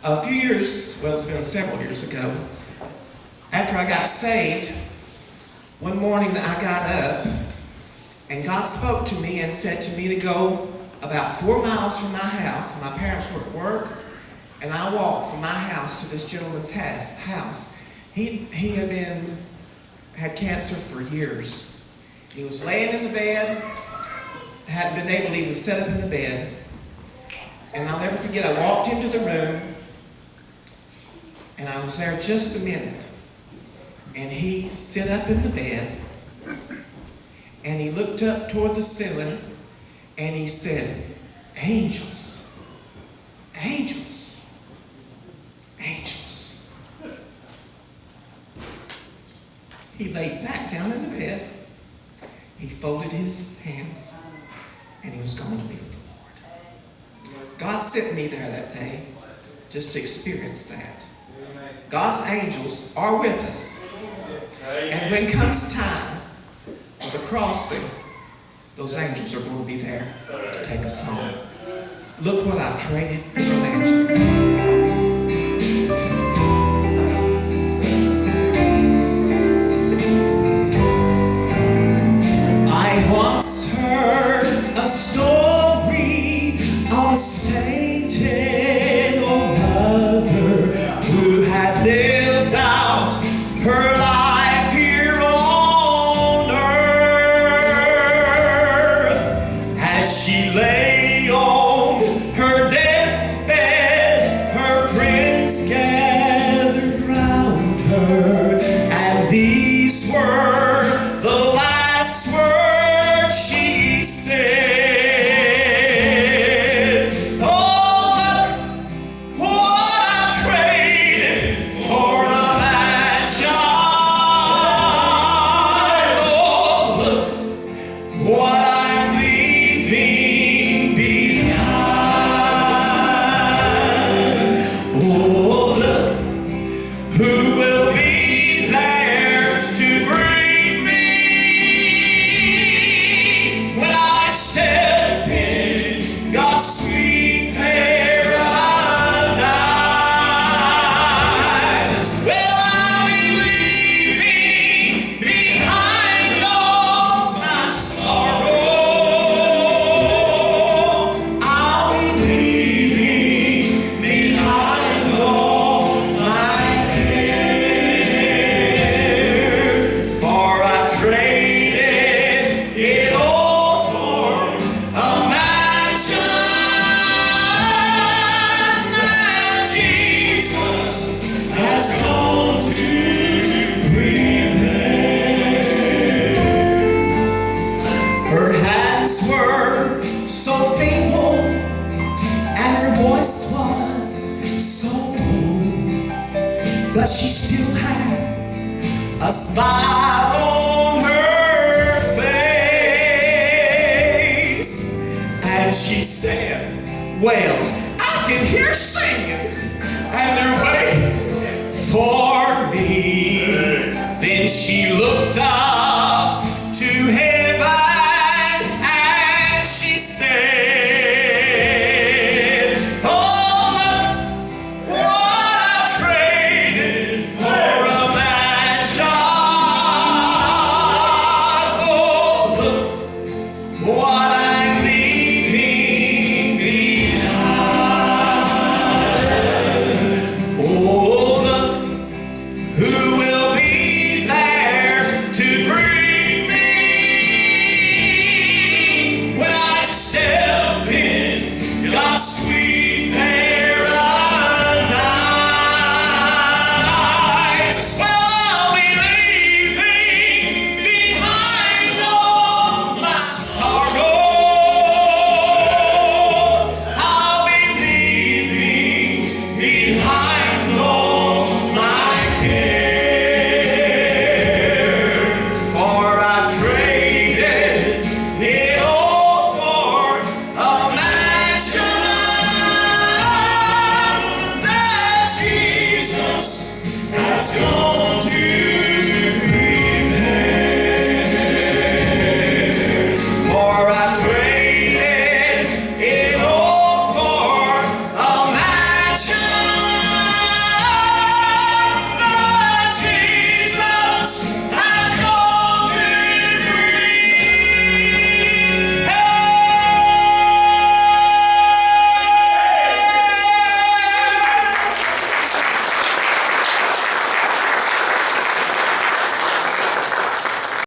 A few years, well, it's been several years ago, after I got saved, one morning I got up and God spoke to me and said to me to go about 4 miles from my house. My parents were at work, and I walked from my house to this gentleman's house. He had cancer for years. He was laying in the bed, hadn't been able to even sit up in the bed. And I'll never forget, I walked into the room, and I was there just a minute. And he sat up in the bed, and he looked up toward the ceiling, and he said, "Angels, angels, angels." He laid back down in the bed, he folded his hands, and he was going to be with the Lord. God sent me there that day just to experience that. God's angels are with us. And when comes time for the crossing, those angels are going to be there to take us home. Look what I traded for an angel. I once heard a story of a sainted old mother who had lived out her life here on earth. As she lay on her deathbed, her friends gathered round her, and these were the last words she said. But she still had a smile on her face. And she said, "Well, I can hear singing